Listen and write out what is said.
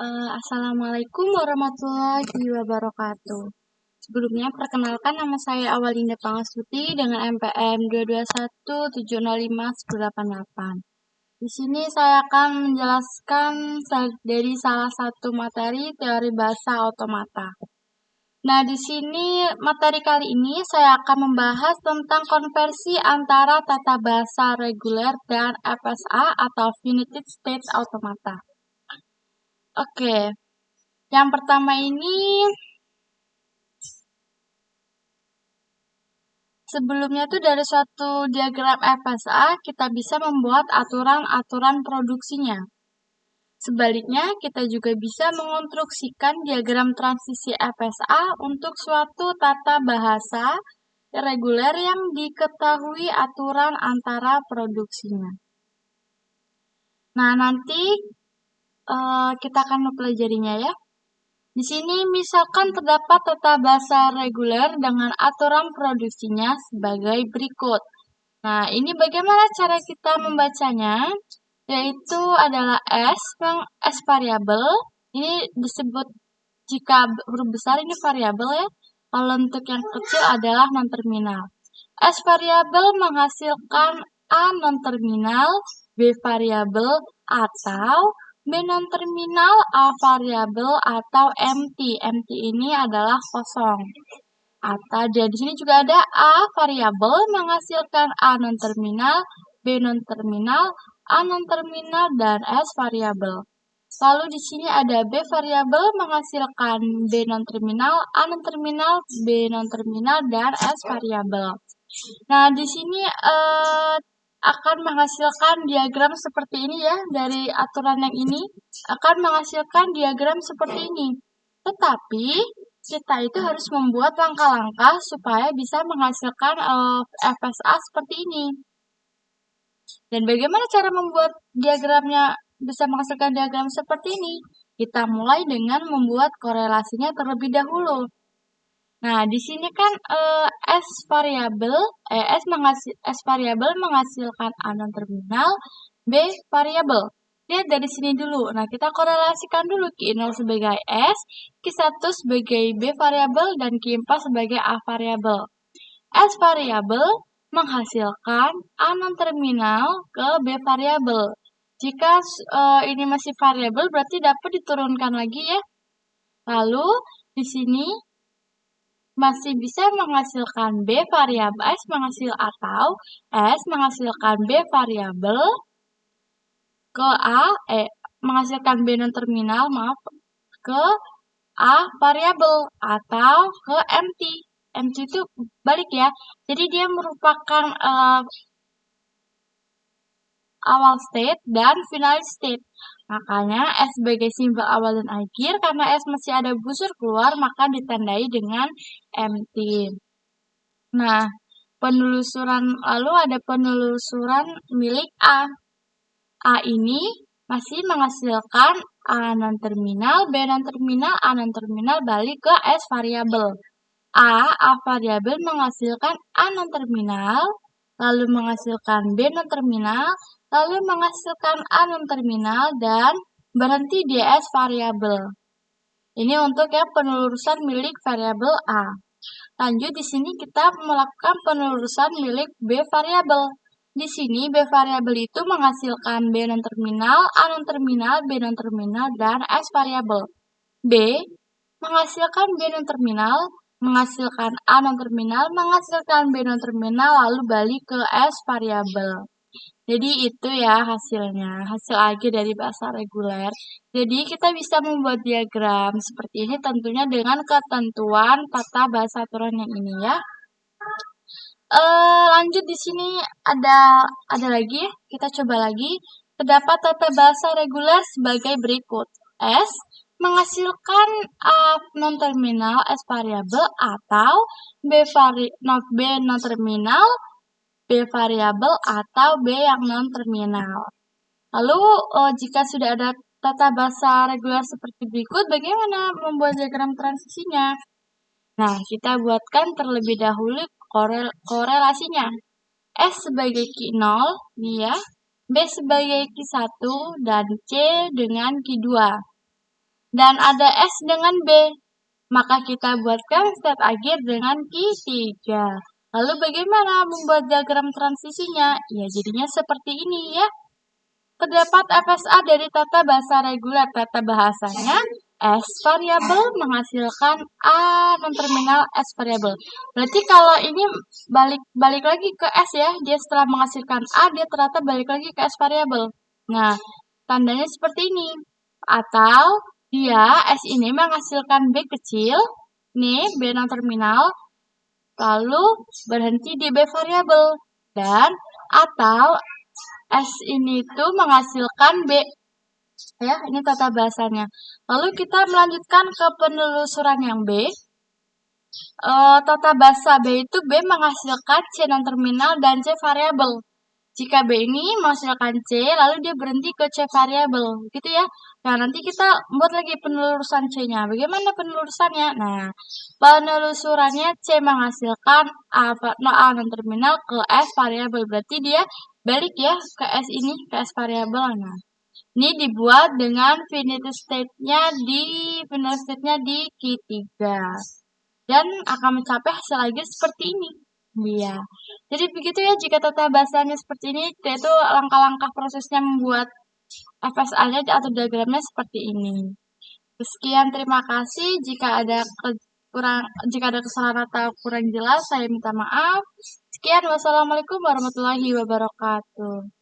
Assalamualaikum warahmatullahi wabarakatuh. Sebelumnya, perkenalkan nama saya Awalinda Pangasuti dengan NPM 221705188. Di sini saya akan menjelaskan dari salah satu materi teori bahasa otomata. Nah, di sini materi kali ini saya akan membahas tentang konversi antara tata bahasa reguler dan FSA atau Finite State Automata. Oke, yang pertama ini sebelumnya tuh dari suatu diagram FSA kita bisa membuat aturan-aturan produksinya. Sebaliknya, kita juga bisa mengonstruksikan diagram transisi FSA untuk suatu tata bahasa reguler yang diketahui aturan antara produksinya. Nah, nanti kita akan mempelajarinya ya. Di sini misalkan terdapat tata bahasa reguler dengan aturan produksinya sebagai berikut. Nah, ini bagaimana cara kita membacanya? Yaitu adalah S variabel. Ini disebut jika huruf besar ini variabel ya. Kalau untuk yang kecil adalah non-terminal. S variabel menghasilkan A non-terminal, B variabel atau B non-terminal, A variabel atau empty. Empty ini adalah kosong. Atau di sini juga ada A variabel menghasilkan A non-terminal, B non-terminal, A non-terminal, dan S variabel. Lalu di sini ada B variabel menghasilkan B non-terminal, A non-terminal, B non-terminal, dan S variabel. Nah, di sini akan menghasilkan diagram seperti ini ya, dari aturan yang ini akan menghasilkan diagram seperti ini. Tetapi kita itu harus membuat langkah-langkah supaya bisa menghasilkan FSA seperti ini. Dan bagaimana cara membuat diagramnya bisa menghasilkan diagram seperti ini? Kita mulai dengan membuat korelasinya terlebih dahulu. Nah, di sini kan S variabel menghasilkan A non-terminal, B variabel. Lihat dari sini dulu. Nah, kita korelasikan dulu Q0 sebagai S, Q1 sebagai B variabel, dan Q4 sebagai A variabel. S variabel menghasilkan A non-terminal ke B variabel. Jika ini masih variabel, berarti dapat diturunkan lagi ya. Lalu, di sini masih bisa menghasilkan B variabel S menghasilkan B variabel ke menghasilkan B non terminal ke A variabel atau ke empty. Empty itu balik ya. Jadi dia merupakan awal state dan final state. Makanya S sebagai simbol awal dan akhir, karena S masih ada busur keluar, maka ditandai dengan empty. Nah, lalu ada penelusuran milik A. A ini masih menghasilkan A non-terminal, B non-terminal, A non-terminal balik ke S variabel. A variabel menghasilkan A non-terminal, lalu menghasilkan B non-terminal, lalu menghasilkan A non-terminal, dan berhenti di S variabel. Ini untuk yang penelurusan milik variabel A. Lanjut di sini kita melakukan penelurusan milik B variabel. Di sini B variabel itu menghasilkan B non-terminal, A non-terminal, B non-terminal, dan S variabel. B menghasilkan B non-terminal, menghasilkan A non-terminal, menghasilkan B non-terminal, lalu balik ke S variabel. Jadi itu ya hasilnya, hasil akhir dari bahasa reguler. Jadi kita bisa membuat diagram seperti ini tentunya dengan ketentuan tata bahasa aturan yang ini ya. Lanjut di sini ada lagi ya, kita coba lagi. Terdapat tata bahasa reguler sebagai berikut. S menghasilkan A non-terminal S variabel atau B non-terminal B variabel atau B yang non-terminal. Lalu, jika sudah ada tata bahasa reguler seperti berikut, bagaimana membuat diagram transisinya? Nah, kita buatkan terlebih dahulu korelasinya. S sebagai Q0, nih ya, B sebagai Q1, dan C dengan Q2. dan ada S dengan B. Maka kita buatkan state akhir dengan Q3. Lalu bagaimana membuat diagram transisinya? Ya, jadinya seperti ini ya. Terdapat FSA dari tata bahasa reguler. Tata bahasanya S variabel menghasilkan A non-terminal S variabel. Berarti kalau ini balik lagi ke S ya, dia setelah menghasilkan A, dia ternyata balik lagi ke S variabel. Nah, tandanya seperti ini. Atau dia S ini menghasilkan B kecil, nih B non-terminal, lalu berhenti di B variabel. Dan atau S ini tuh menghasilkan B. Ya, ini tata bahasanya. Lalu kita melanjutkan ke penelusuran yang B. Tata bahasa B itu B menghasilkan C non-terminal dan C variabel. Jika B ini menghasilkan C, lalu dia berhenti ke C variabel, gitu ya. Nah, nanti kita buat lagi penelusuran C-nya. Bagaimana penelusurannya? Nah, penelusurannya C menghasilkan A non-terminal ke S variabel. Berarti dia balik ya ke S ini, ke S variabel. Nah, ini dibuat dengan finite state-nya di Q3. Dan akan mencapai hasil akhir seperti ini. Iya. Jadi begitu ya, jika tata bahasanya seperti ini, yaitu langkah-langkah prosesnya membuat FSA-nya atau diagramnya seperti ini. Sekian, terima kasih. Jika ada kesalahan atau kurang jelas, saya minta maaf. Sekian, wassalamualaikum warahmatullahi wabarakatuh.